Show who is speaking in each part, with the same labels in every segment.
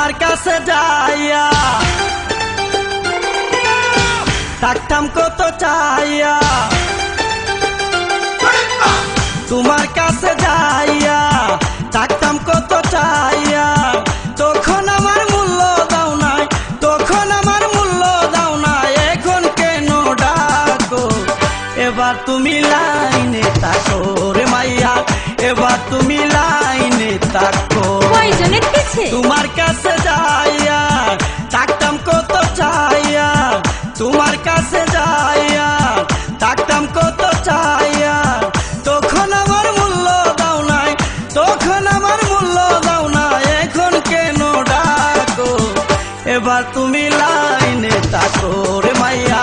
Speaker 1: তোমার কাছে যাইয়া থাকতাম কত চাইয়া, তোমার কাছে যাইয়া থাকতাম কত চাইয়া, তখন আমার মূল্য দাও নাই, তখন আমার মূল্য দাও নাই, এখন কেন ডাকো? এবার তুমি লাইনে থাকো রে মাইয়া, এবার তুমি লাইনে থাকো। তোমার কাছে যাইয়া থাকতাম কত চাইয়া, তোমার কাছে যাইয়া থাকতাম কত চাইয়া, তখন আমার মূল্য দাও নাই, তখন আমার মূল্য দাও নাই, এখন কেন ডাকো? এবার তুমি লাইনে থাকো রে মাইয়া,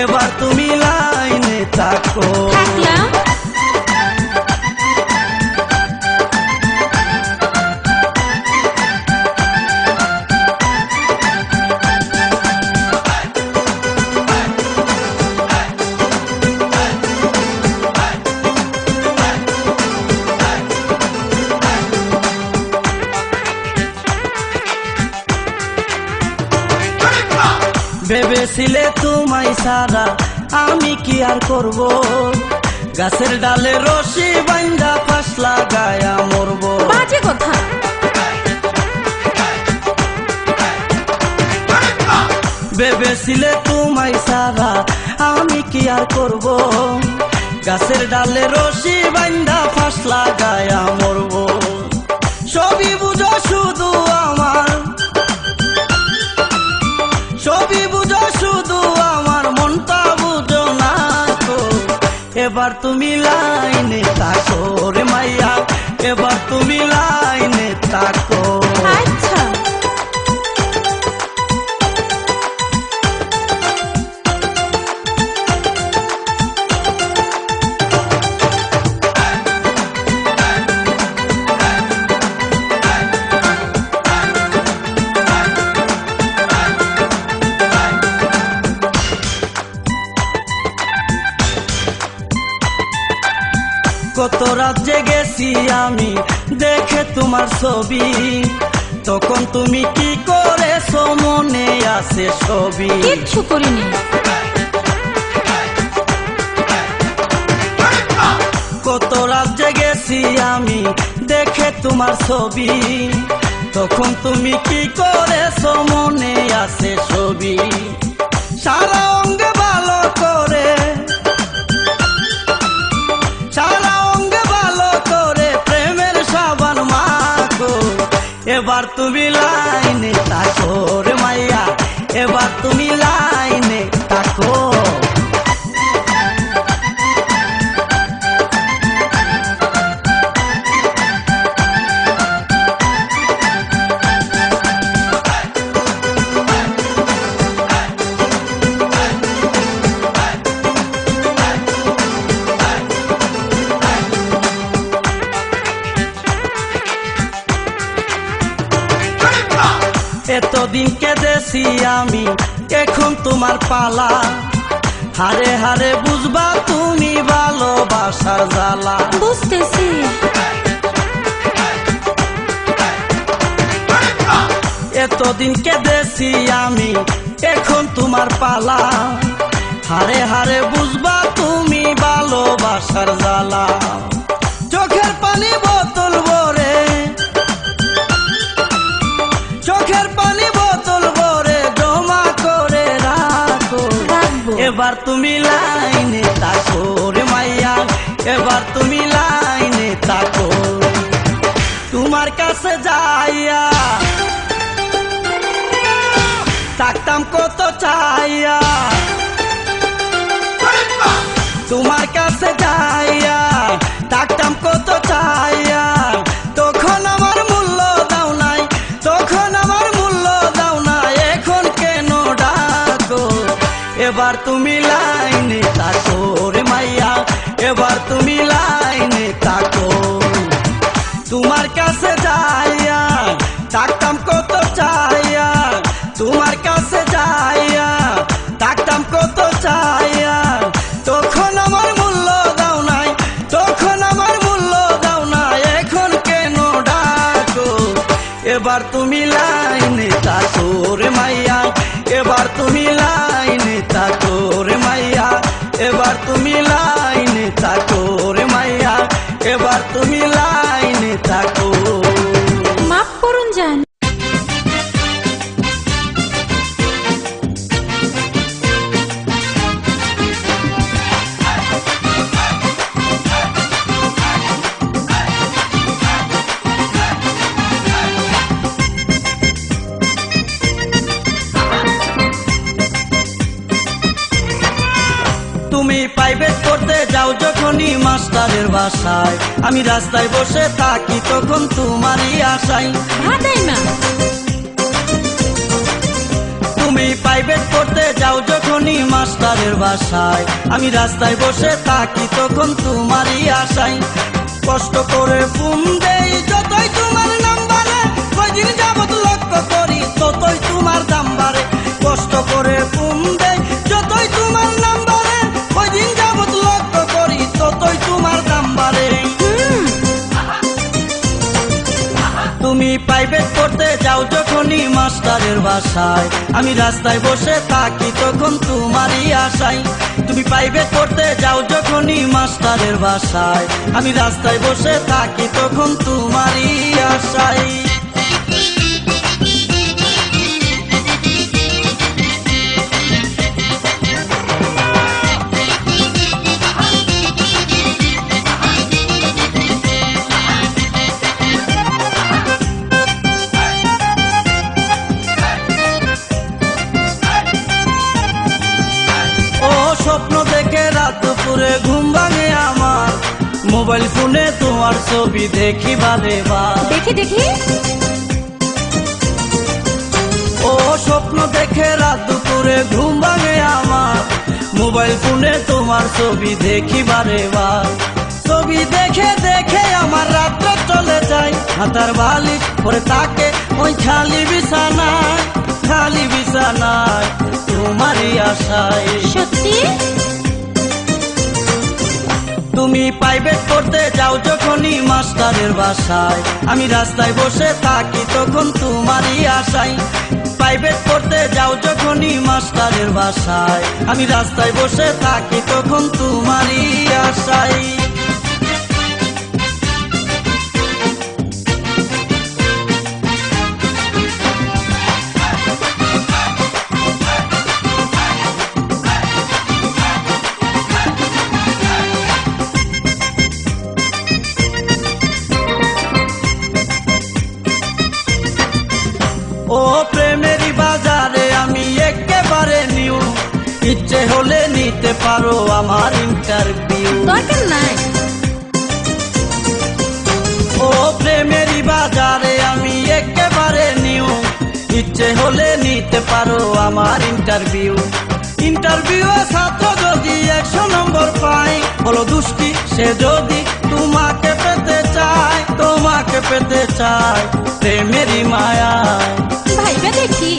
Speaker 1: এবার তুমি লাইনে থাকো। ভেবেছিলে তোমায় সারা আমি কি আর করব, গাছের ডালে রশি বান্ধা ফাঁস লাগায়া মরব।
Speaker 2: বাজে কথা।
Speaker 1: ভেবেছিলে তোমায় সারা আমি কি আর করব, গাছের ডালে রশি বান্ধা ফাঁস লাগায়া মরব। সবই বুঝো শুধু আমার, সবই বুঝো শুধু আমার, মনটা বুঝো না তো। এবার তুমি লাইনে থাকো রে মাইয়া, এবার তুমি লাইনে থাকো।
Speaker 2: আচ্ছা
Speaker 1: কত রাত জেগেছি আমি দেখে তোমার ছবি, তখন তুমি কি করেছো মনে আছে ছবি?
Speaker 2: কিচ্ছু করিনি।
Speaker 1: কত রাত জেগেছি আমি দেখে তোমার ছবি, তখন তুমি কি করেছো মনে আছে ছবি? সারা অঙ্গে ভালো করে, সারা অঙ্গে ভালো করে প্রেমের সাবান মাখো। এবার তুমি লাইনে থাকো রে মাইয়া, এবার তুমি লাইনে থাকো। এতদিন কেঁদেছি আমি, এখন তোমার পালা, হারে হারে বুঝবা তুমি ভালোবাসার জ্বালা।
Speaker 2: বুঝতেছি।
Speaker 1: এতদিন কেঁদেছি আমি, এখন তোমার পালা, হারে হারে বুঝবা তুমি ভালোবাসার জ্বালা। চোখের পানি বোতল ভরে, চোখের পানি বোতল ভরে জমা করে রাখো। এবার তুমি লাইনে থাকো রে মাইয়া, এবার তুমি লাইনে থাকো। তোমার কাছে যাইয়া থাকতাম কত চাইয়া, তোমার কাছে যাইয়া থাকতাম কত চাইয়া, তখন আমার মূল্য দাও নাই, তখন আমার মূল্য দাও নাই, এখন কেন ডাকো? এবার তুমি লাইনে থাকো রে মাইয়া, এবার তুমি লাইনে থাকো। তোমার কাছে যাইয়া থাকতাম কত চাইয়া, তোমার কাছে যাইয়া থাকতাম কত চাইয়া, তখন আমার মূল্য দাও নাই, তখন আমার মূল্য দাও নাই, এখন কেন ডাকো? এবার তুমি লাইনে থাকো রে মাইয়া, এবার তুমি লাইনে থাকো রে মাইয়া, এবার তুমি লাইনে থাকো রে মাইয়া, এবার তুমি লাইনে থাকো।
Speaker 2: মাফ করুন জান।
Speaker 1: তুমি প্রাইভেট পড়তে যাও যখনই মাস্টারের বাসায়, আমি রাস্তায় বসে থাকি তখন তোমারই আশায়।
Speaker 2: ভাদাই মা।
Speaker 1: তুমি প্রাইভেট পড়তে যাও যখনই মাস্টারের বাসায়, আমি রাস্তায় বসে থাকি তখন তোমারই আশায়। কষ্ট করে ফোন দেই যতই তোমার নাম্বারে, কয়দিন যাবত লক্ষ্য করি ততই তোমার দাম বাড়ে। কষ্ট করে ফোন দেই যতই তোমার নাম্বারে, কয়দিন যাবত লক্ষ্য করি ততই তোমার দাম বাড়ে। তুমি প্রাইভেট পড়তে যাও যখনই মাস্টারের বাসায়, আমি রাস্তায় বসে থাকি তখন তোমারই আশায়। তুমি প্রাইভেট পড়তে যাও যখনই মাস্টারের বাসায়, আমি রাস্তায় বসে থাকি তখন তোমারই আশায়। স্বপ্ন দেখে রাত দুপুরে ঘুম ভাঙে আমার, মোবাইল ফোনে তোমার ছবি দেখি বারে বার।
Speaker 2: দেখি দেখি।
Speaker 1: ও স্বপ্ন দেখে রাত দুপুরে ঘুম ভাঙে আমার, মোবাইল ফোনে তোমার ছবি দেখি বারে বার। ছবি দেখে দেখে আমার রাত্র চলে যায়, হাতার বালিশ পরে তাকে ওই খালি বিছানায়, খালি বিছানায় তোমারই আশায়।
Speaker 2: সত্যি?
Speaker 1: তুমি প্রাইভেট পড়তে যাও যখনই মাস্টারের বাসায়, আমি রাস্তায় বসে থাকি তখন তোমারই আশায়। প্রাইভেট পড়তে যাও যখনই মাস্টারের বাসায়, আমি রাস্তায় বসে থাকি তখন তোমারই আশায়। ও প্রেমেরই বাজারে আমি একেবারে নিউ, ইচ্ছে হলে নিতে পারো আমার ইন্টারভিউ।
Speaker 2: দরকার নাই।
Speaker 1: ও প্রেমেরই বাজারে আমি একেবারে নিউ, ইচ্ছে হলে নিতে পারো আমার ইন্টারভিউ। ইন্টারভিউ ছাত্র যদি 100 নম্বর পায়, বলো দুষ্টি সে যদি তোমাকে পেতে চায়, তোমাকে পেতে চায় প্রেমেরই মায়ায়।
Speaker 2: ভাইবা দেখি।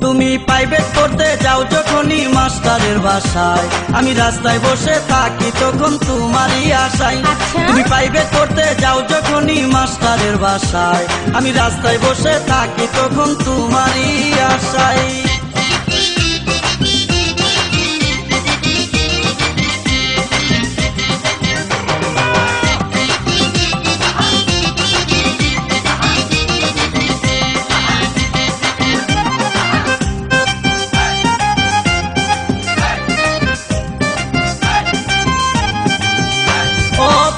Speaker 1: তুমি প্রাইভেট পড়তে যাও যখনই মাস্টারের বাসায়, আমি রাস্তায় বসে থাকি তখন তোমারই আশায়।
Speaker 2: আচ্ছা।
Speaker 1: তুমি প্রাইভেট পড়তে যাও যখনই মাস্টারের বাসায়, আমি রাস্তায় বসে থাকি তখন তোমারই আশায়।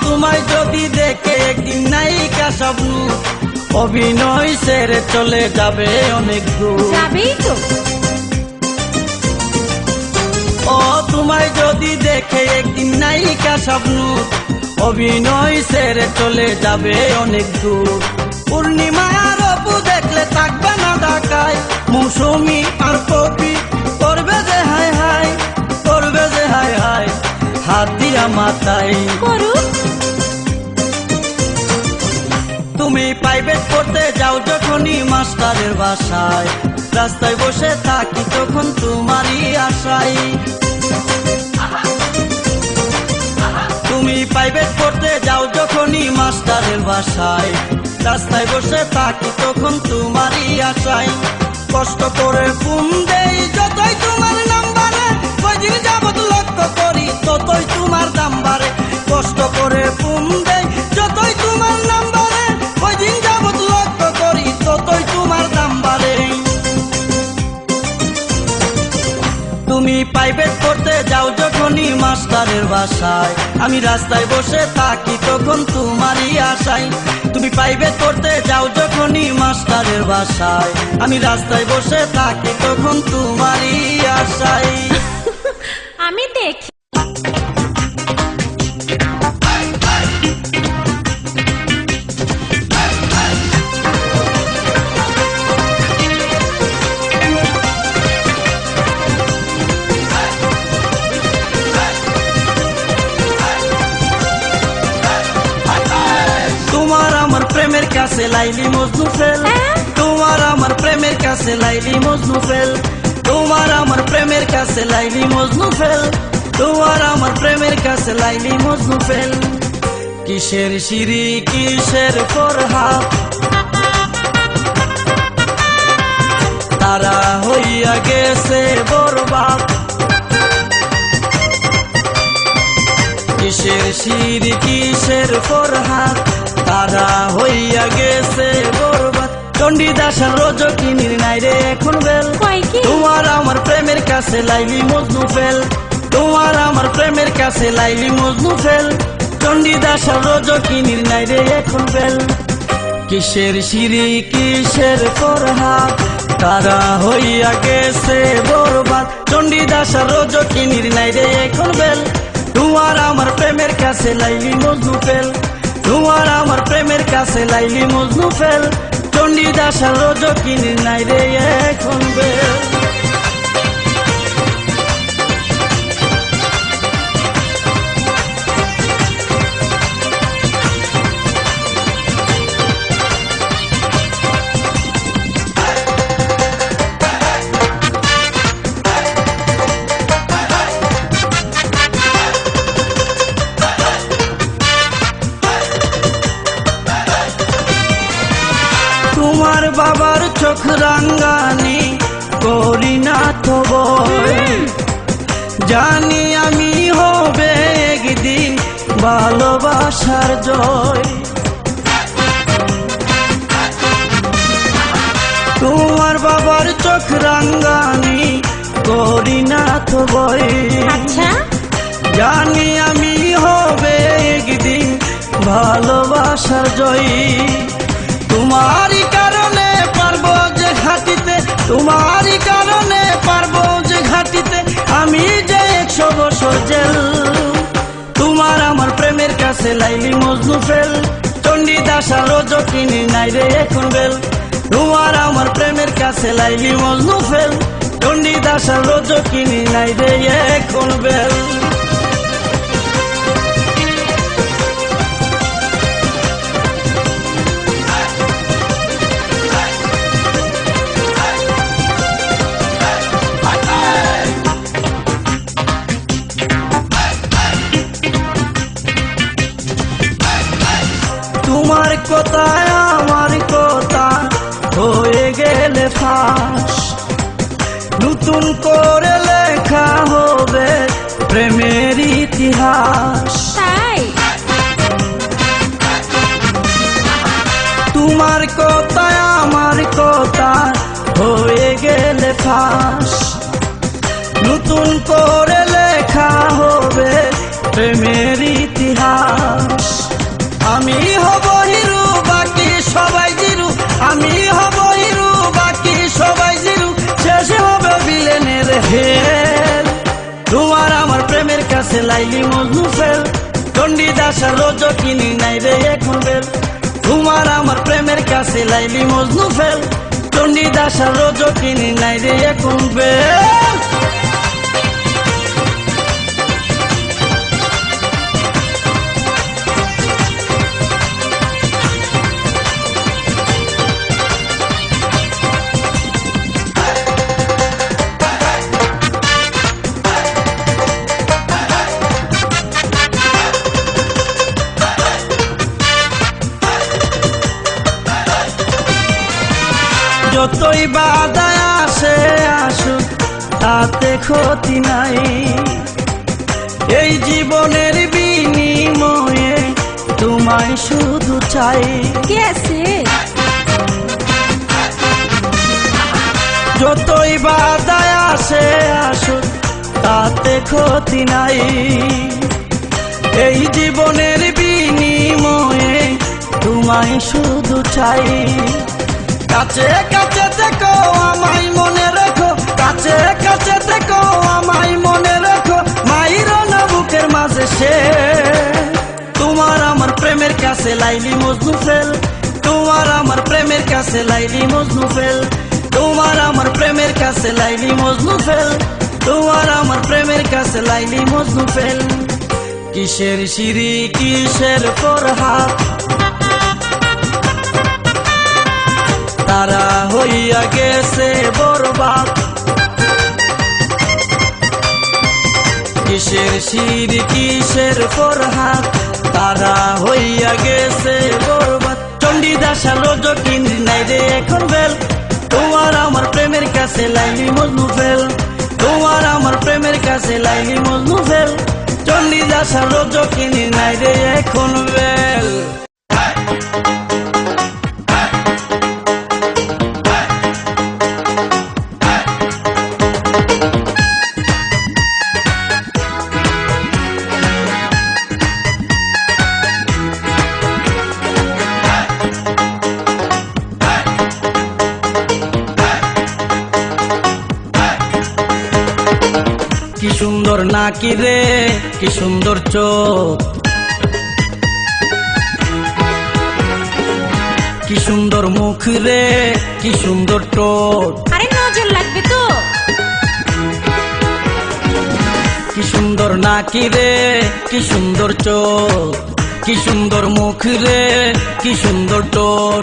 Speaker 1: তোমায় যদি দেখে একদিন নায়িকা স্বপ্ন, অভিনয় ছেড়ে চলে যাবে অনেক দূর।
Speaker 2: যাবেই তো।
Speaker 1: ও তোমায় যদি দেখে একদিন নায়িকা স্বপ্ন, অভিনয় ছেড়ে চলে যাবে অনেক দূর। পূর্ণিমা আর অপু দেখলে থাকবে না ঢাকায়, মৌসুমী আর কপি করবে যে হায় হায়, করবে যে হায় হায় হাত দিয়া মাথায়।
Speaker 2: করুক।
Speaker 1: তুমি প্রাইভেট পড়তে যাও যখনই মাস্টারের বাসায়, রাস্তায় বসে থাকি তখন তোমারই আশায়। তুমি প্রাইভেট পড়তে যাও যখনই মাস্টারের বাসায়, রাস্তায় বসে থাকি তখন তোমারই আশায় কষ্ট করে ফোন দেই যতই তোমার নাম্বারে কয়দিন যাবত লক্ষ্য করি ততই তোমার দাম বাড়ে কষ্ট করে ফোন দেই যতই তোমার নাম্বারে কয়দিন যাবত লক্ষ্য করি ততই তোমার দাম বাড়ে তুমি প্রাইভেট পড়তে যাও যখনই মাস্টারের বাসায় আমি রাস্তায় বসে থাকি তখন তোমারই আশায় তুমি প্রাইভেট পড়তে যাও যখনই মাস্টারের বাসায় আমি রাস্তায় বসে থাকি তখন তোমারই আশায়
Speaker 2: আমি দেখি
Speaker 1: তোমার আমার প্রেমের কাছে লাইলি মজনু ফেল তোমার আমার প্রেমের কাছে লাইলি মজনু ফেল তোমার আমার প্রেমের কাছে লাইলি মজনু ফেল তোমার আমার প্রেমের কাছে লাইলি মজনু ফেল কিসের সিঁড়ি কিসের ফরহাদ তারা হইয়া গেছে বরবাদ কিসের সিঁড়ি কিসের ফরহাদ তারা হইয়া গেছে বরবাদ চণ্ডীদাসা রজকিনীর নাই রে এখন বেল
Speaker 2: কয় কি?
Speaker 1: তোমার আমার প্রেমের কাছে লাইলি মজনু ফেল তোমার আমার প্রেমের কাছে লাইলি মজনু ফেল চণ্ডীদাসা রজকিনীর নাই রে এখন বেল কিসের সিঁড়ি কিসের ফরহাদ তারা হইয়া গেছে বরবাদ চণ্ডীদাসা রজকিনীর নাই রে এখন বেল তোমার আমার প্রেমের কাছে লাইলি মজনু ফেল তোমার আমার প্রেমের কাছে লাইলি মজনু ফেল চণ্ডীদাসা রজকিনীর নাই রে এখন বেল তোমার বাবার চোখ রাঙ্গানি করি না তো বই জানি আমি হবে একদিন ভালোবাসার জয় তোমার বাবার চোখ রাঙ্গানি করি না তো বই
Speaker 2: আচ্ছা
Speaker 1: জানি আমি হবে একদিন ভালোবাসার জয়ী তোমারই কারণে পারবো যে ঘাটিতে তোমারই কারণে পারবো যে ঘাটিতে আমি যে 100 বছর জেল তোমার আমার প্রেমের কাছে লাইলি মজনু ফেল চণ্ডীদাসা রজকিনী নাই রে এখন বেল তোমার আমার প্রেমের কাছে লাইলি মজনু ফেল চণ্ডীদাসা রজকিনী নাই রে এখন বেল তোমার কথায় আমার কথা হয়ে গেলে ফাঁস নতুন করে লেখা হবে প্রেমের ইতিহাস
Speaker 2: তাই
Speaker 1: তোমার কথায় আমার কথা হয়ে গেলে ফাঁস নতুন করে লেখা হবে প্রেমের ইতিহাস আমি হব হিরু বাকি সবাই জিরু আমি হব হিরু বাকি সবাই জিরু শেষ হবে বিলেনের হেল তোমার আমার প্রেমের কাছে লাইলি মজনু ফেল চণ্ডীদাসা রজকিনী নাই রে এখন বেল তোমার আমার প্রেমের কাছে লাইলি মজনু ফেল চণ্ডীদাসা রজকিনী নাই রে এখন বেল যতই বাধায় আসে আসুক তাতে ক্ষতি নাই, এই জীবনের বিনিময়ে তোমায় শুধু চাই।
Speaker 2: कैसे
Speaker 1: যতই বাধায় আসে আসুক তাতে ক্ষতি নাই, এই জীবনের বিনিময়ে তোমায় শুধু চাই। কাছে কাছে থেকো আমায় মনে রেখো, কাছে কাছে থেকো আমায় মনে রেখো, মাইরো না বুকের মাঝে সে। তোমার আমার প্রেমের কাছে লাইলি মজনু ফেল, তোমার আমার প্রেমের কাছে লাইলি মজনু ফেল, তোমার আমার প্রেমের কাছে লাইলি মজনু ফেল, তোমার আমার প্রেমের কাছে লাইলি মজনু ফেল। কিসের সিঁড়ি কিসের ফরহাদ, তারা হইয়া গেছে বরবাদ। কিসের সিঁড়ি কিসের ফরহাদ, তারা হইয়া গেছে বরবাদ। চণ্ডীদাস আলো জকিন্দ্রি নাই রে এখন বেল, তোমার আমার প্রেমের কাছে লাইলি মজনু ফেল, তোমার আমার প্রেমের কাছে লাইলি মজনু ফেল। চণ্ডীদাস আলো জকিন্দ্রি নাই রে এখন বেল। কি সুন্দর নাকি রে, কি সুন্দর চোখ, কি সুন্দর মুখ রে, কি সুন্দর ঠোঁট।
Speaker 2: अरे नजर লাগবে তো।
Speaker 1: কি সুন্দর নাকি রে, কি সুন্দর চোখ, কি সুন্দর মুখ রে, কি সুন্দর ঠোঁট।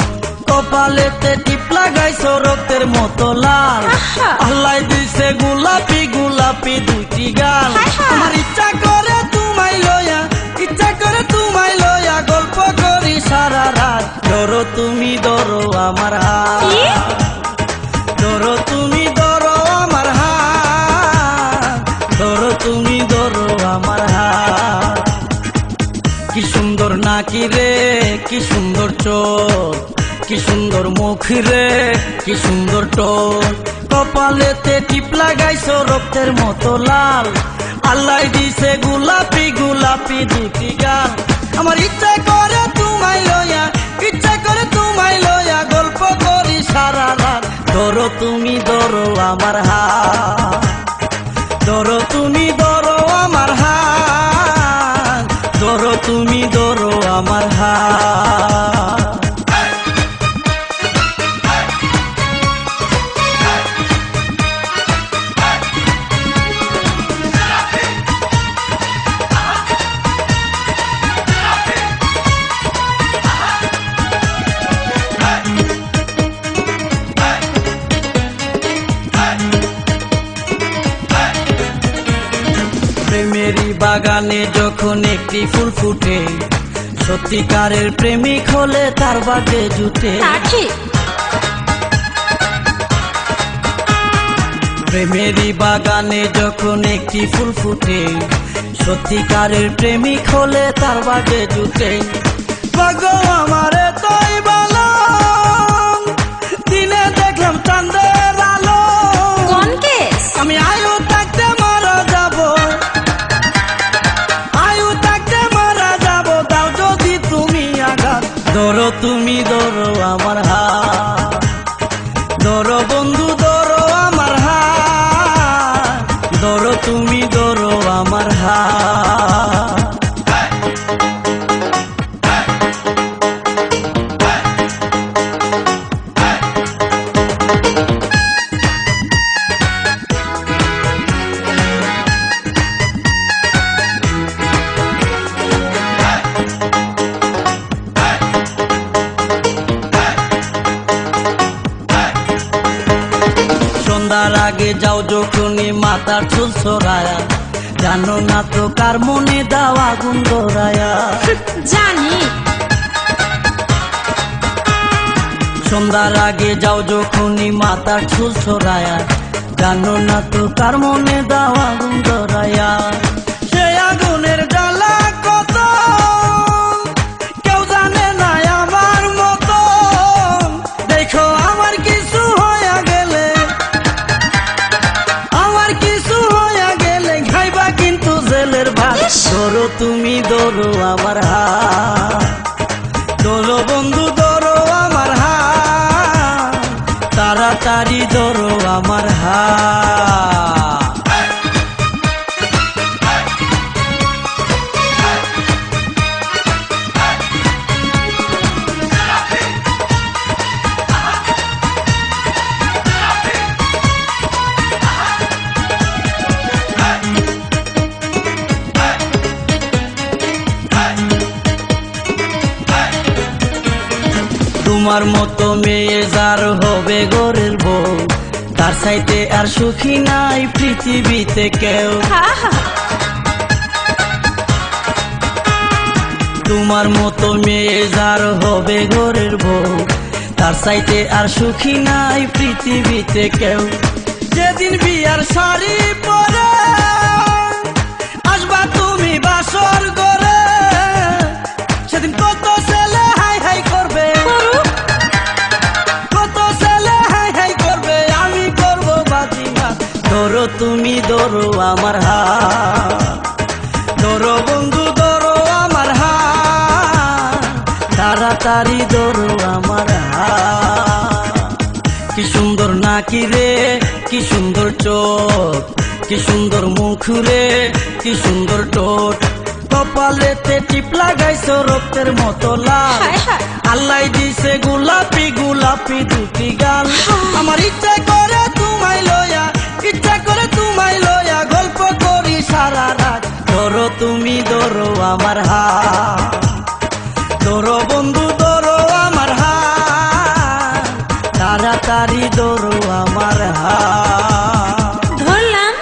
Speaker 1: কপালেতে টিপ লাগাইছো রক্তের মতো লাল,
Speaker 2: আহা।
Speaker 1: আল্লাহ দিছে গোলাপি গোলাপি দুইটি গাল।
Speaker 2: হায় হায়।
Speaker 1: আমার ইচ্ছা করে তোমায় লয়া, ইচ্ছা করে তোমায় লয়া গল্প করি সারা রাত। ধরো তুমি ধরো আমার
Speaker 2: কি?
Speaker 1: হাত, ধরো তুমি ধরো আমার হাত, ধরো তুমি ধরো আমার হাত। কি সুন্দর নাকি রে, কি সুন্দর চোখ, কি সুন্দর মুখ রে, কি সুন্দর ঠোঁট। কপালেতে টিপ লাগাইছো রক্তের মতো লাল, আল্লাহ দিছে গোলাপি গোলাপি দুটি গাল। আমার ইচ্ছা করে তোমায় লয়া, ইচ্ছা করে তোমায় লয়া গল্প করি সারা রাত। ধরো তুমি ধরো আমার হাত, ধরো তুমি ধরো আমার হাত, ধরো তুমি ধরো আমার হাত। প্রেমেরই বাগানে যখন একটি ফুল ফুটে, সত্যিকারের প্রেমিক হলে তার বাগে জুটে।
Speaker 2: তা ঠিক।
Speaker 1: প্রেমেরই বাগানে যখন একটি ফুল ফুটে, সত্যিকারের প্রেমিক হলে তার বাগে জুটে। পাগল আমারে তাই ভালো, দিনে দেখলাম চাঁদের আলো।
Speaker 2: কোন কেস?
Speaker 1: আমি আয়ু থাকতে মারা যাব, আয়ু থাকতে মারা যাব, দাও যদি তুমি আঘাত। ধরো তুমি ধরো আমার হাত, ধরো বন্ধু ধরো আমার হাত, ধরো তুমি ধরো আমার হাত। সন্ধ্যার আগে যাও যখনই মাথার চুল সরায়া, জানো না তো কার মনে দাও আগুন ধরায়া।
Speaker 2: জানি।
Speaker 1: সন্ধ্যার আগে যাও যখনই মাথার চুল ছড়ায়া, জানো না তো কার মনে দাও আগুন ধরায়া। সে আগুনের জ্বালা কত কেউ জানে না আমার মতো। দেখো আমার কিছু হইয়া গেলে, আমার কিছু হইয়া গেলে খাইবা কিন্তু জেলের ভাত। ধরো তুমি ধরো আমার হাত, ধরো বন্ধু ধরো আমার হাত, তাড়াতাড়ি ধরো আমার হাত। তোমার মতো মেয়ে যার হবে ঘরের বউ, তার চাইতে আর সুখী নাই পৃথিবীতে কেউ। তোমার মতো মেয়ে যার হবে ঘরের বউ, তার চাইতে আর সুখী নাই পৃথিবীতে কেউ। যেদিন বিয়ার শাড়ি পরে আসবা তুমি বাসর ঘরে, সেদিন কত ছেলে হাই হাই করবে, কত ছেলে হাই হাই করবে, আমি করব বাজিমাত। ধরো তুমি ধরো আমার হাত, ধরো বন্ধু ধরো আমার হাত, তাড়াতাড়ি ধরো আমার হাত। কি সুন্দর নাকি রে, কি সুন্দর চোখ, কি সুন্দর মুখ রে, কি সুন্দর ঠোঁট। কপালেতে টিপ লাগাইছো রক্তের মতো লাল, আল্লাহ দিছে গোলাপি গোলাপি দুটি গাল। আমার ইচ্ছা করে তোমায় লয়া, ইচ্ছা করে তোমায় লয়া গল্প করি সারা রাত। ধরো তুমি ধরো আমার হাত, ধরো বন্ধু ধরো আমার হাত, তাড়াতাড়ি ধরো আমার হাত।
Speaker 2: ধরলাম।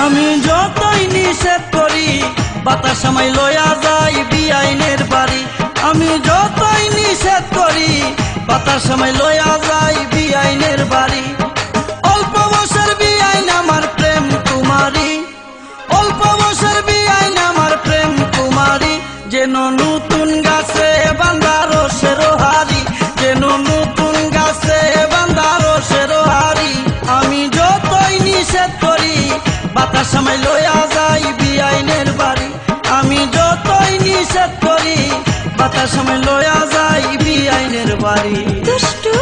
Speaker 1: আমি যতই নিষেধ করি বাতাস আমায় লয়া যায় বিআইনের বাড়ি। আমি যতই নিষেধ করি বাতাস আমায় লয়া যায় বিআইনের বাড়ি। অল্প বছর বিআইন আমার প্রেম কুমারী, অল্প বছর বিআইন আমার প্রেম কুমারী। যেন নতুন গাছে বান্ধা রসের হারি, যেন নতুন গাছে বান্ধা রসের হারি। আমি যতই নিষেধ করি বাতাস আমায় লয়া যায় বিআইনের বাড়ি। আমি যতই নিষেধ করি বাতাস আমায় লয়া যায় বিআইনের বাড়ি।
Speaker 2: দুষ্টু।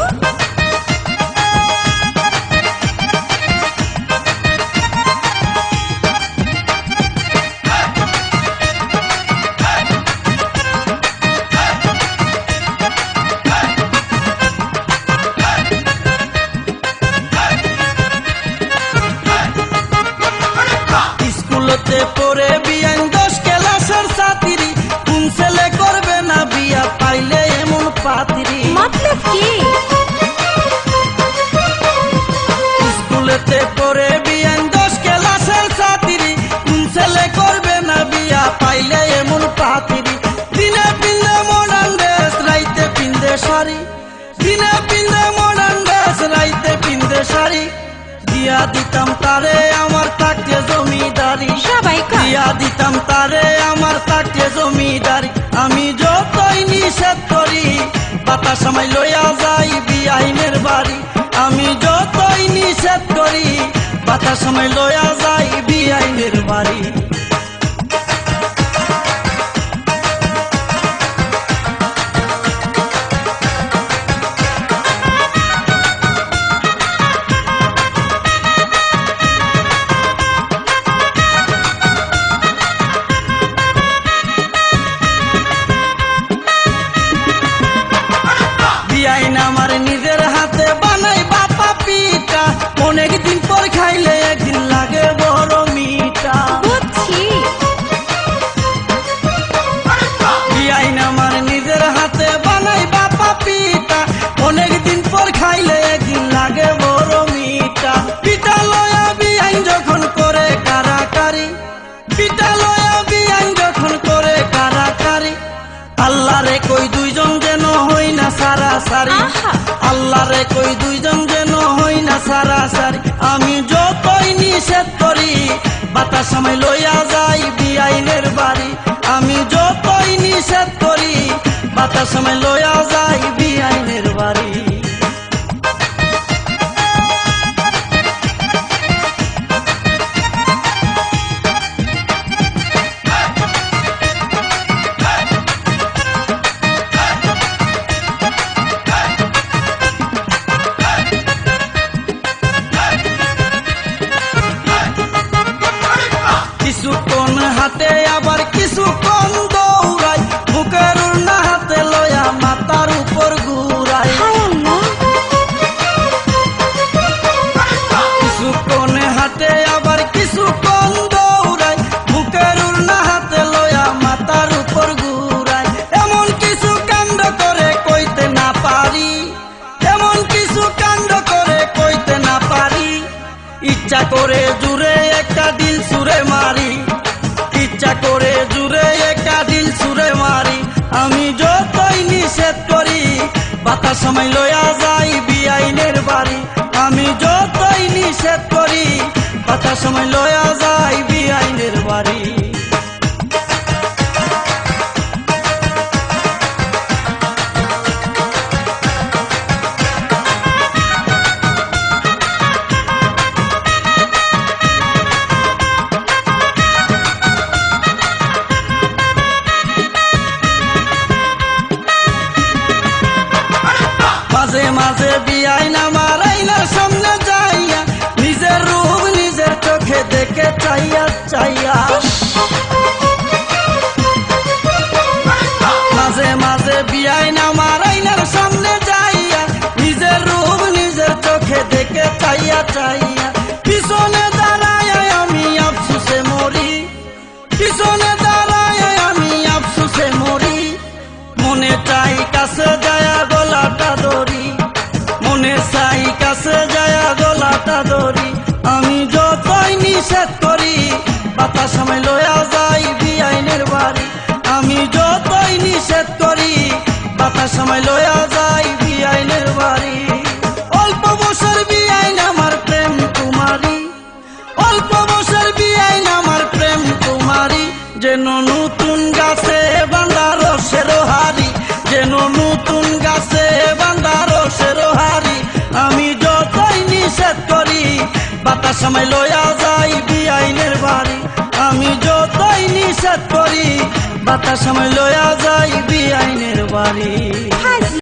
Speaker 1: স্কুলতে পড়ে বিআইন 10 ক্লাসের ছাত্রী, কোন ছেলে করবে না বিয়া পাইলে এমন পাত্রী।
Speaker 2: মতলব কি?
Speaker 1: স্কুলেতে পড়ে বিআইন 10 ক্লাসের ছাত্রী, কোন ছেলে করবে না বিয়া পাইলে এমন পাত্রী। দিনে পিন্ধে মডার্ন ড্রেস, রাইতে পিন্ধে শাড়ি, দিনে পিন্ধে মডার্ন ড্রেস, রাইতে পিন্ধে শাড়ি। দিয়া দিতাম তারে আমার থাকতে জমিদারি,
Speaker 2: সবাই কয়।
Speaker 1: দিয়া দিতাম তারে আমার থাকতে জমিদারি। আমি যতই নিষেধ করি বাতাস আমায় লইয়া যাই বিআইনের বাড়ি। আমি যতই নিষেধ করি বাতাস আমায় লইয়া যাই বিআইনের বাড়ি। বিআইন আমার নিজের হাতে বানাই বাপা পিঠা, অনেকদিন পর খাইলে একদিন লাগে বড় সারি
Speaker 2: আহা।
Speaker 1: আল্লাহ রে কই দুইজন যেন হই না সারাসারি আমি যতই নিষেধ করি বাতাস সময় লইয়া যাই বিআইনের বাড়ি আমি যতই নিষেধ করি বাতাস সময় লইয়া যাই বিআইনের বাড়ি কিছুক্ষণ হাতে আবার কিছুক্ষণ দৌড়াই বুকের উড়না হাতে লয়া মাথার উপর ঘুরাই
Speaker 2: হায় আল্লাহ।
Speaker 1: কিছুক্ষণ হাতে আবার কিছুক্ষণ দৌড়াই বুকের উড়না হাতে লয়া মাথার উপর ঘুরাই এমন কিছু কাণ্ড করে কইতে না পারি এমন কিছু কাণ্ড করে কইতে না পারি ইচ্ছা করে জুড়ে একটা দিল সুরে মারি ইচ্ছা করে জুড়ে একটা দিল সুরে মারি আমি যতই নিষেধ করি বাতাস সময় লইয়া যাই বিআইনের বাড়ি আমি যতই নিষেধ করি বাতাস সময় লইয়া যাই বিআইনের বাড়ি মাঝে মাঝে বিআইন আমার আইনার সামনে যাইয়া নিজের রূপ নিজের চোখে দেখে চাইয়া চাইয়া মাঝে মাঝে বিআইন আমার আইনার সামনে যাইয়া নিজের রূপ নিজের চোখে দেখে চাইয়া চাইয়া পিছনে দাঁড়ায় আমি আফসোসে মরি পিছনে দাঁড়ায় আমি আফসোসে মরি মনে চাই কাছে যায়া গলাটা ধরি মনে চাই কাছে যায়া গলাটা ধরি আমি যতই নিষেধ করি বাতাস সময় লইয়া যাই বিআইনের বাড়ি আমি যতই নিষেধ করি বাতাস সময় লইয়া যাই বিআইনের বাড়ি অল্প বছর বিআইন আমার প্রেম কুমারী অল্প বছর বিআইন আমার প্রেম কুমারী যেন নতুন গাছে বাঁধা রসের হারি যেন নতুন গাছে বাঁধা রসের হারি আমি যতই নিষেধ করি বাতাস সময় লইয়া যাই বিআইনের বাড়ি আমি যতই নিষেধ করি বাতাস সময় লইয়া যাই বিআইনের বাড়ি
Speaker 2: হাজি।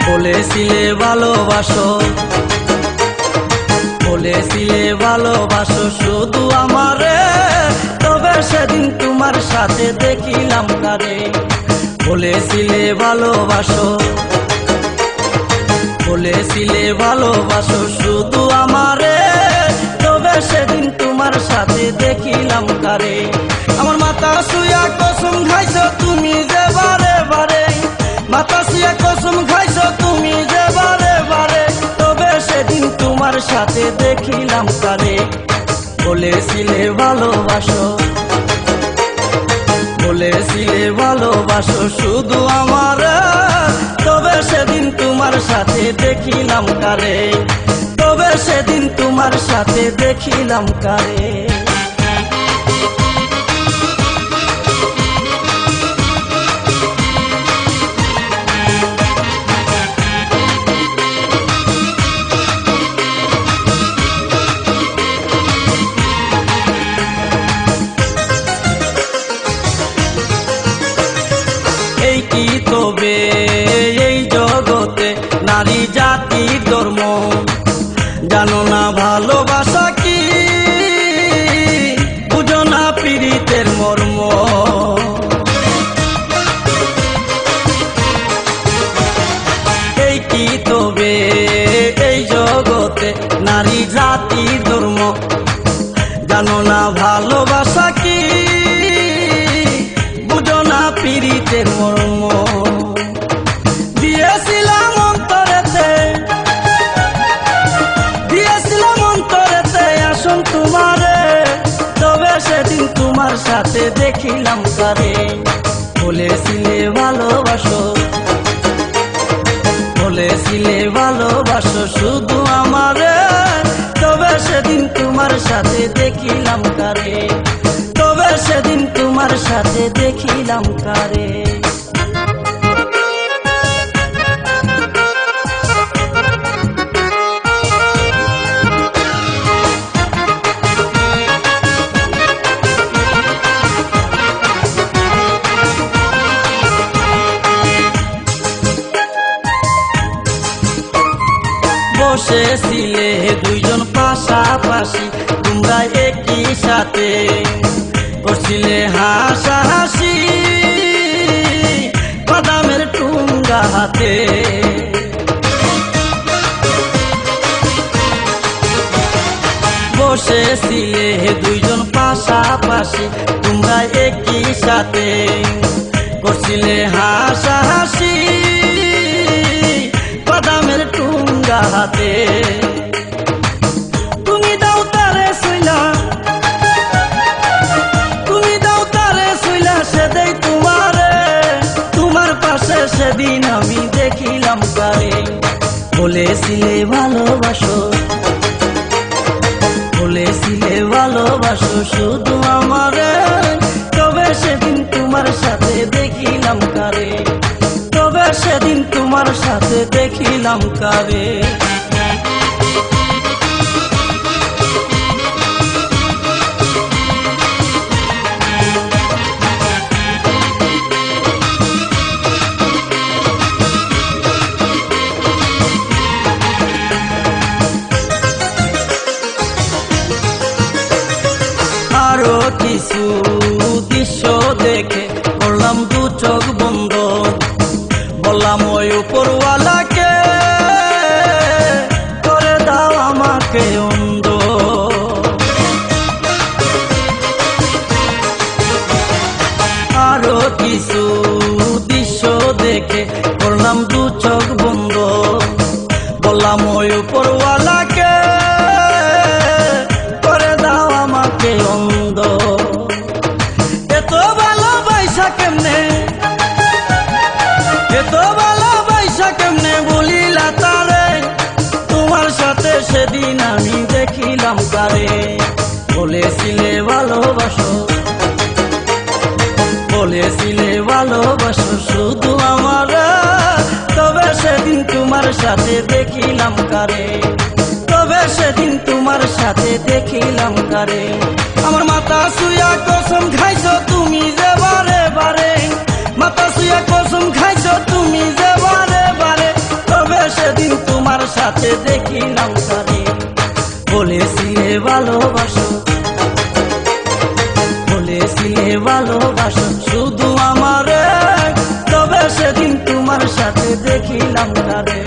Speaker 1: বলেছিলে ভালোবাসো বলেছিলে ভালোবাসো শুধু আমারে তবে সেদিন তোমার সাথে দেখিলাম কারে বলেছিলে ভালোবাসো বলেছিলে ভালোবাসো শুধু আমারে তবে সেদিন তোমার সাথে দেখিলাম কারে আমার মাথা শুয়া কসম খাইছো তুমি যে বারে বারে মাথা শুয়া কসম খাইছো তুমি যে বারে বারে তবে সেদিন তোমার সাথে দেখিলাম কারে বলেছিলে ভালোবাসো বলেছিলে ভালোবাসো শুধু আমার তবে সেদিন তোমার সাথে দেখিলাম কারে তবে সেদিন তোমার সাথে দেখিলাম কারে এই কি তবে এই জগতে নারী জাতির ধর্ম জানো না ভালোবাসা কি বুঝো না পীড়িতের মর্ম এই কি তবে এই জগতে নারী জাতির ধর্ম জানো না ভালোবাসা কি বুঝো সাথে দেখিলাম কারে। বলেছিলে ভালোবাসো, বলেছিলে ভালোবাসো শুধু আমারে, তবে সেদিন তোমার সাথে দেখিলাম কারে, তবে সেদিন তোমার সাথে দেখিলাম কারে। বসেছিলে দুইজন পাশাপাশি, তোমরা একই সাথে করছিলে হাসাহাসি, বাদামের টুঙ্গা হাতে। বসেছিলে দুইজন পাশাপাশি, তোমরা একই সাথে করছিলে হাসাহাসি, বাদামের টুঙ্গা হাতে। তুমি দাও তারে সইলা, তুমি দাও তারে সইলা, সে দেই তোমারে, তোমার পাশে সেদিন আমি দেখিলাম কারে। বলেছিলে ভালোবাসো, বলেছিলে ভালোবাসো শুধু আমারে, তবে সেদিন তোমার সাথে দেখিলাম কারে, তবে সেদিন তোমার সাথে দেখিলাম কারে। আরো কিছু দৃশ্য দেখে করলাম দু চোখ বন্ধ, বললাম ওই উপরওয়ালাকে করে দাও আমাকে অন্ধ। আরো কিছু দৃশ্য দেখে করলাম দু চোখ বন্ধ, বললাম ওই উপরওয়ালাকে করে দাও আমাকে অন্ধ। এত ভালোবাসা কেমনে, এত ভালোবাসা কেমনে বলিলা তারে, তোমার সাথে সেদিন আমি দেখিলাম কারে। বলেছিলে ভালোবাসো, বলেছিলে ভালোবাসো শুধু আমারে, তবে সেদিন তোমার সাথে দেখিলাম কারে, তবে সেদিন তোমার সাথে দেখিলাম কারে। আমার মাথা শুয়া কসম খাইছো তুমি যে বারে বারে, মাথা শুয়া কসম খাইছো তুমি যে বারে বারে, তবে সেদিন তোমার সাথে দেখিলাম কারে। বলেছিলে ভালোবাসো, বলেছিলে ভালোবাসো শুধু আমারে, তবে সেদিন তোমার সাথে দেখিলাম কারে,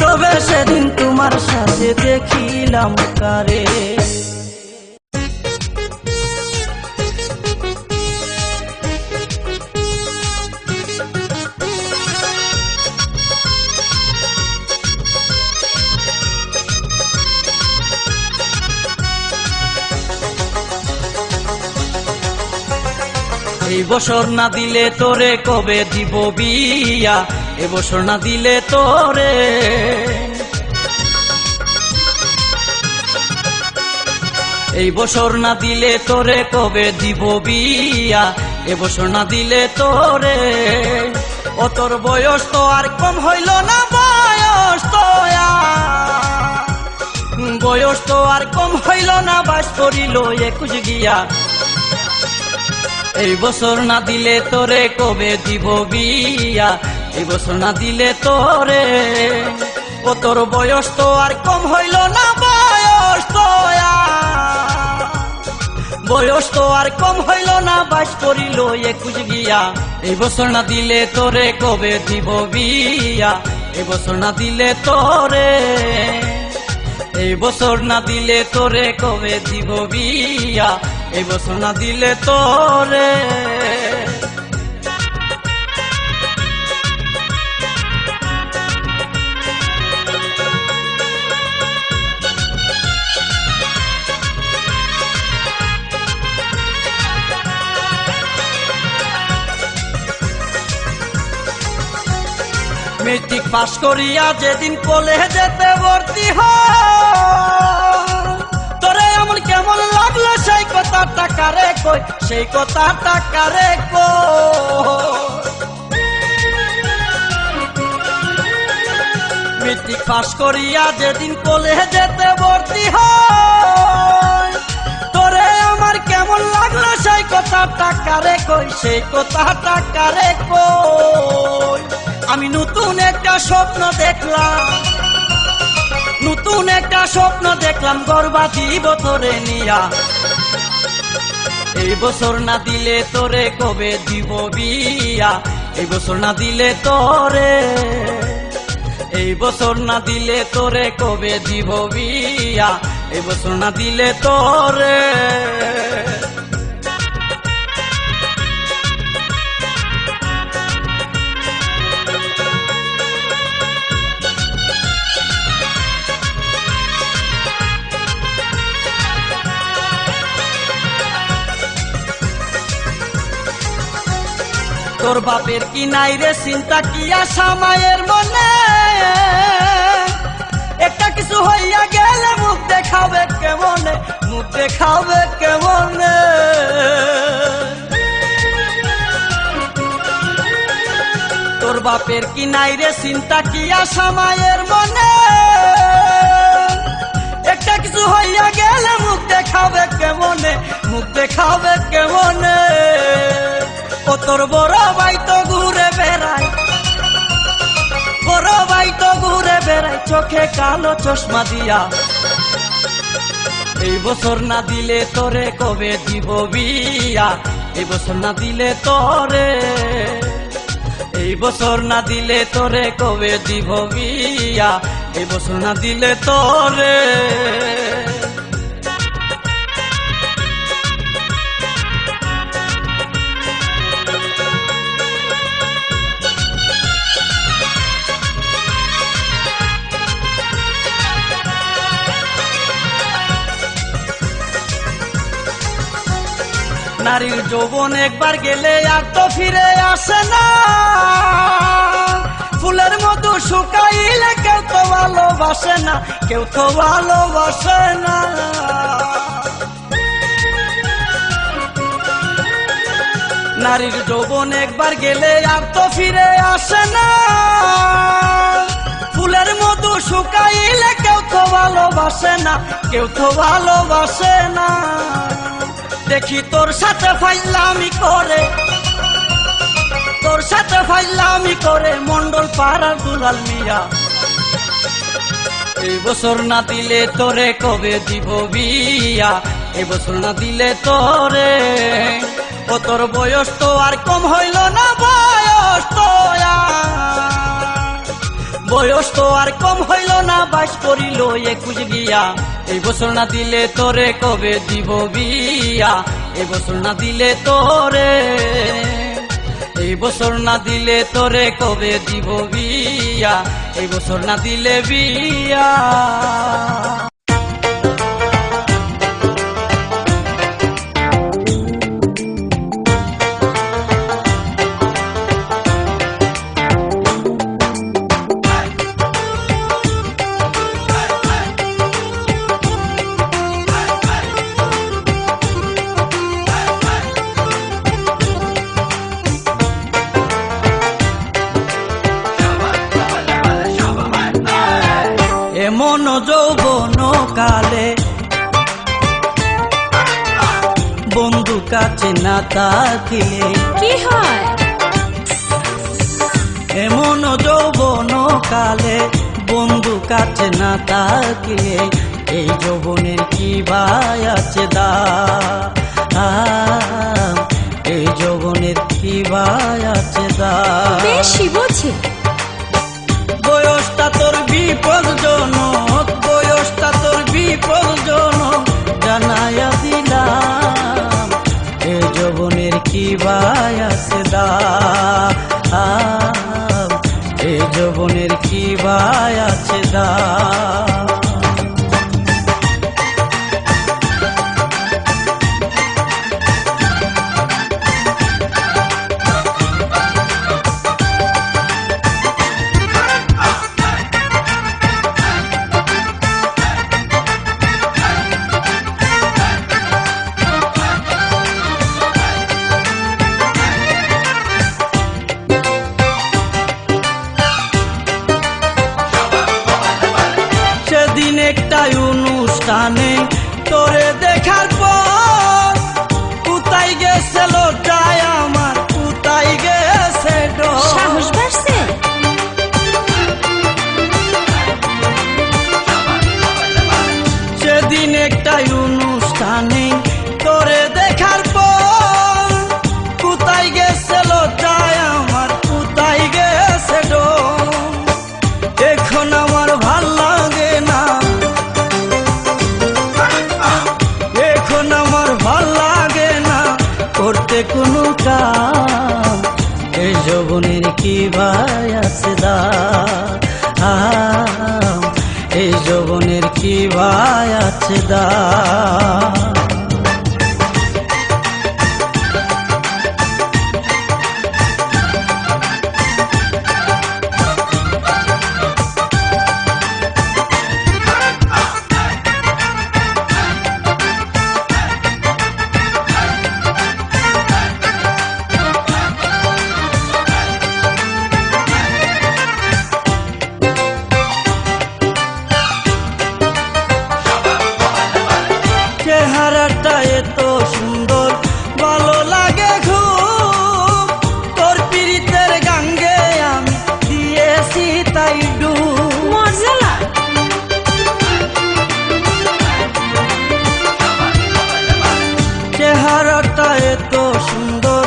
Speaker 1: তবে সেদিন তোমার সাথে দেখিলাম কারে। এই বছর না দিলে তোরে কবে দিব বিয়া, এ বছর না দিলে তোরে, এই বছর না দিলে তোরে কবে দিব বিয়া, এ বছর না দিলে তোরে। ও তোর বয়স তো আর কম হইল না, বয়স তো বয়স তো আর কম হইল না, বাস করিল 21 গিয়া। এই বছর না দিলে তোরে কবে দিব বিয়া, এই বছর না দিলে তোরে। ও তোর বয়স তো আর কম হইল না, বয়স তো বয়স তো আর কম হইল না, বাস করিল 21 গিয়া। এই বছর না দিলে তোরে কবে দিব বিয়া, এই বছর না দিলে তোরে, এই বছর না দিলে তোরে কবে দিব বিয়া, এই বছর না দিলে তোরে। মেট্রিক পাশ করিয়া যেদিন কলেজেতে ভর্তি হয়, তোরে এমন কেমন লাগলো সেই কথাটা কারে কই, সেই কথাটা কারে কই। মেট্রিক পাশ করিয়া যেদিন কলেজেতে ভর্তি হয়, তোরে আমার কেমন লাগলো সেই কথাটা কারে কই, সেই কথাটা কারে কই। আমি নতুন একটা স্বপ্ন দেখলাম, নতুন একটা স্বপ্ন দেখলাম, গর্বা দিব তোরে নিয়া। এই বছর না দিলে তোরে কবে দিব বিয়া, এই বছর না দিলে তোরে, এই বছর না দিলে তোরে কবে দিব বিয়া, এই বছর না দিলে তোরে। তোর বাপের কি নাই রে চিন্তা, কি আশা মায়ের মনে, একটা কিছু হইয়া গেলে মুখ দেখাবে কেমনে, মুখ দেখাবে কেমনে। তোর বাপের কি নাই রে চিন্তা, কি আশা মায়ের মনে, একটা কিছু হইয়া গেলে মুখ দেখাবে কেমনে, মুখ দেখাবে কেমনে। ও তোর বড় ভাই তো ঘুরে বেড়ায়, বড় ভাই তো ঘুরে বেড়ায় চোখে কালো চশমা দিয়া। এই বছর না দিলে তোরে কবে দিব বিয়া, এই বছর না দিলে তোরে, এই বছর না দিলে তোরে কবে দিব বিয়া, এই বছর না দিলে তোরে। নারীর যৌবন একবার গেলে আর তো ফিরে আসে না, ফুলের মতো শুকাইলে কেউ তো ভালোবাসে না, কেউ তো ভালোবাসে না। নারীর যৌবন একবার গেলে আর তো ফিরে আসে না, ফুলের মতো শুকাইলে কেউ তো ভালোবাসে না, কেউ তো ভালোবাসে না। দেখি তোর সাথে ফাইলামি করে, তোর সাথে ফাইলামি করে মন্ডল পাড়ার দুলাল মিয়া। এই বছর না দিলে তোরে কবে দিব বিয়া, এই বছর না দিলে তোরে। ও তোর বয়স তো আর কম হইল না, বয়স তো বয়স তো আর কম হইল না, 22 করিল 21 গিয়া। এই বছর না দিলে তোরে কবে দিব বিয়া, এই বছর না দিলে তোরে, এই বছর না দিলে তোরে কবে দিব বিয়া, এই বছর না দিলে বিয়া। এমন যৌবন কালে বন্ধু কাছে না থাকিলে
Speaker 2: কি হয়?
Speaker 1: এমন যৌবন কালে বন্ধু কাছে না থাকিলে এই যৌবনের কি ভাই আছে দাম, এই যৌবনের কি ভাই আছে দাম।
Speaker 2: বেশি বুঝি
Speaker 1: বয়সটা তোর বিপজ্জনক, বয়সটা তোর বিপজ্জনক জানাইয়া দিলাম, এ যৌবনের কি ভাই আছে দাম, এ যৌবনের কি ভাই আছে দাম। অনুষ্ঠানে তোরে দেখার পর কোথায় গেছে লোটায় আমার, কোথায় গেছে ডোর।
Speaker 2: সাহস বাড়ছে?
Speaker 1: সেদিন একটাই অনুষ্ঠানে তোরে দেখার পর কোথায় গেছে লোটায় আমার, কোথায় গেছে ডোর। এখন আমার ভাল লাগে না, এখন আমার ভাল লাগে না করতে কোনো কাম। এই যৌবনের কি ভাই আছে দাম, এই যৌবনের কি ভাই আছে দাম। চেহারাটা এত সুন্দর, ভালো লাগে খুব, তোর পীড়িতের গাঙ্গে আমি দিয়েছি তাই ডুব।
Speaker 2: মরজালা
Speaker 1: চেহারাটা এত সুন্দর,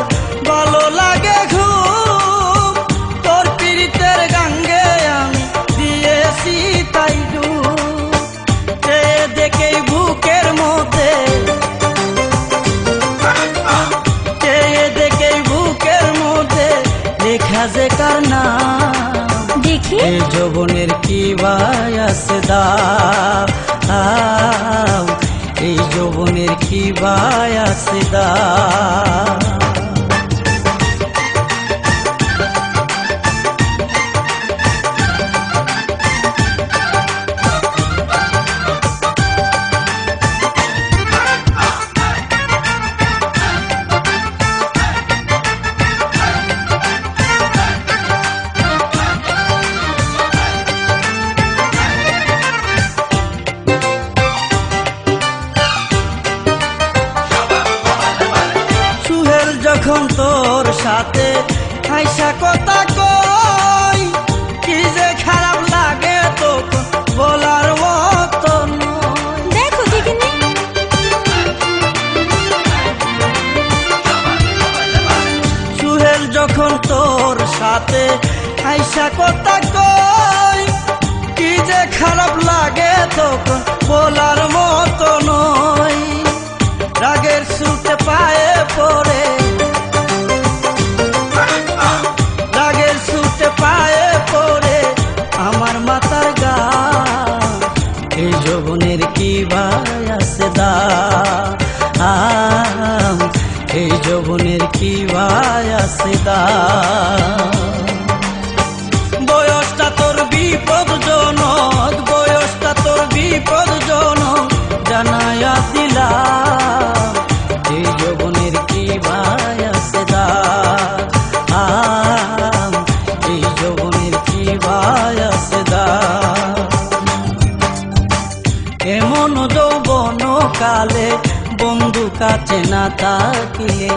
Speaker 1: ভালো লাগে খুব, তোর পীড়িতের গাঙ্গে আমি দিয়েছি তাই ডুব। সে দেখেই বুকের মধ্যে, সে দেখেই বুকের মধ্যে লেখা যে কার নাম।
Speaker 2: দেখি
Speaker 1: এই যৌবনের কি ভাই আছে দাম, এই যৌবনের কি ভাই আছে দাম। সুহেল যখন তোর সাথে হাইসা কথা কই, কি যে খারাপ লাগে তখন বলার মতো নয়।
Speaker 2: দেখো দেখিনি
Speaker 1: সুহেল যখন তোর সাথে হাইসা কথা কই, কি যে খারাপ লাগে তখন বলার মতো নয়। রাগের সুতে পায়ে পড়ে, রাগের সুতে পায়ে পড়ে আমার মাথার গাম। এই যৌবনের কি ভাই আছে দাম, এই যৌবনের কি ভাই আছে দাম। বয়সটা তোর বিপদজনক, বয়সটা তোর বিপদজনক জানায়া দিলাম। এই যৌবনের কি ভাই আছে দাম, এই যৌবনের কি ভাই আছে দাম। এমন যৌবন কালে বন্ধু কাছে না থাকিলে,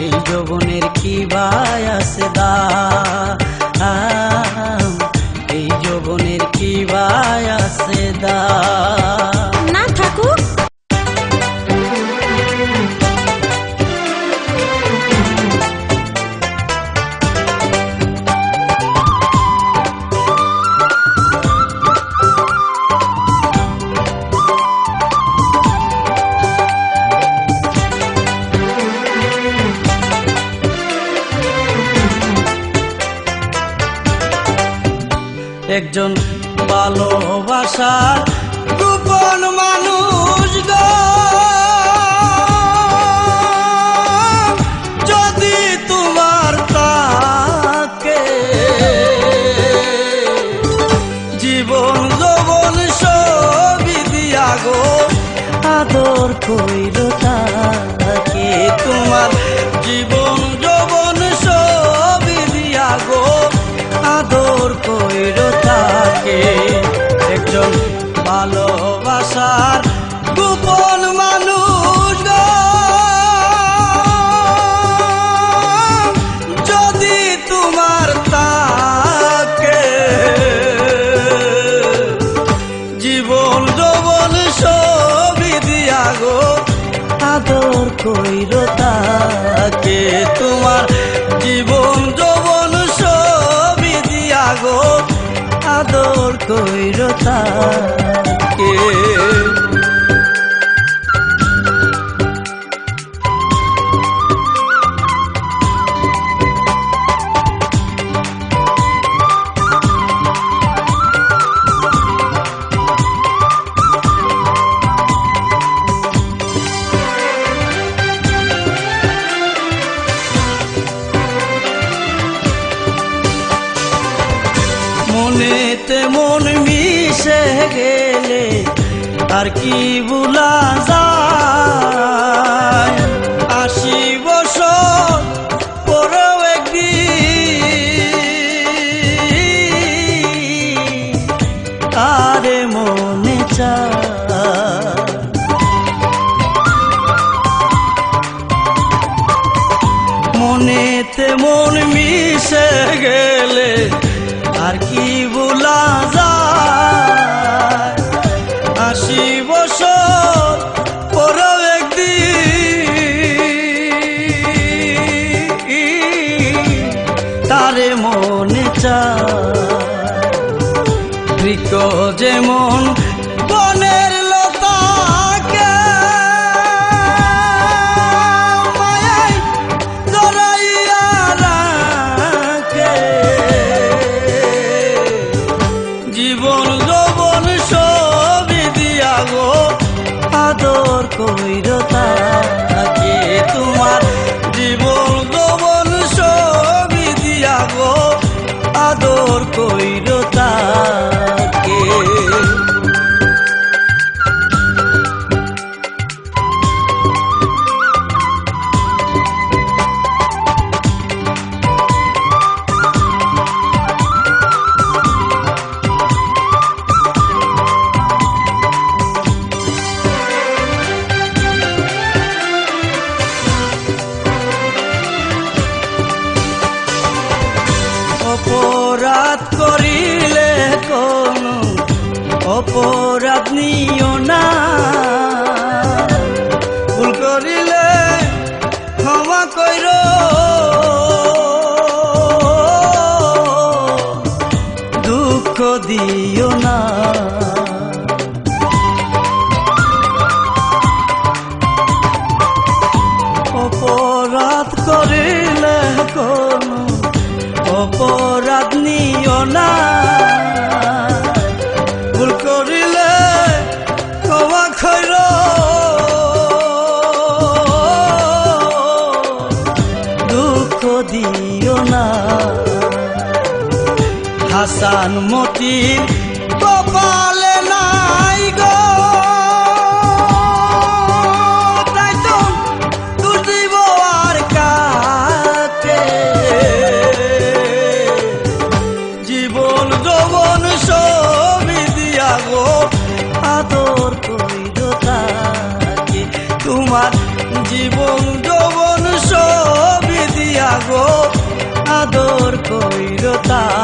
Speaker 1: এই যৌবনের কি ভাই আছে দাম, এই যৌবনের কি ভাই আছে দাম।
Speaker 2: না থাকুক
Speaker 1: একজন ভালোবাসার গোপন মানুষ গো, যদি তোমার তাকে জীবন যৌবন সবই দিয়া গো আদর কইল তাকে, তোমার জীবন যৌবন সবই দিয়া গো আদর কইল তাকে। একজন ভালোবাসার গো আদর কইর তাকে। মনেতে মন মিশে গেলে আর কি ভুলা যায়, ৮০ বছর পরেও একদিন আরে মনে চায়। মনেতে মন মিশে গেলে আর কি ভুলা যায়, ৮০ বছর পরেও একদিন তারে মনে চায়। বৃক্ষ যেমন বনের লতাকে মায়ায় জড়াইয়া রাখে, জীবন যৌবন সবই দিয়া গো আদর কইর তাকে। তোমার জীবন যৌবন সবই দিয়া গো আদর কইর তাকে। অপরাধ করিলে কোনো অপরাধ নিও না, ভুল করিলে ক্ষমা কইর, দুঃখ দিও না। অপরাধ করিলে কোনো অপরাধ নিও না, ভুল করিলে ক্ষমা কইর, দুঃখ দিও না। হাসান মতির কপালে নাই গো তাই তো দোষ দিব আর কাকে। জীবন যৌবন সবই দিয়া গো আদর কইর তাকে। তোমার জীবন যৌবন সবই দিয়া গো আদর কইর তাকে।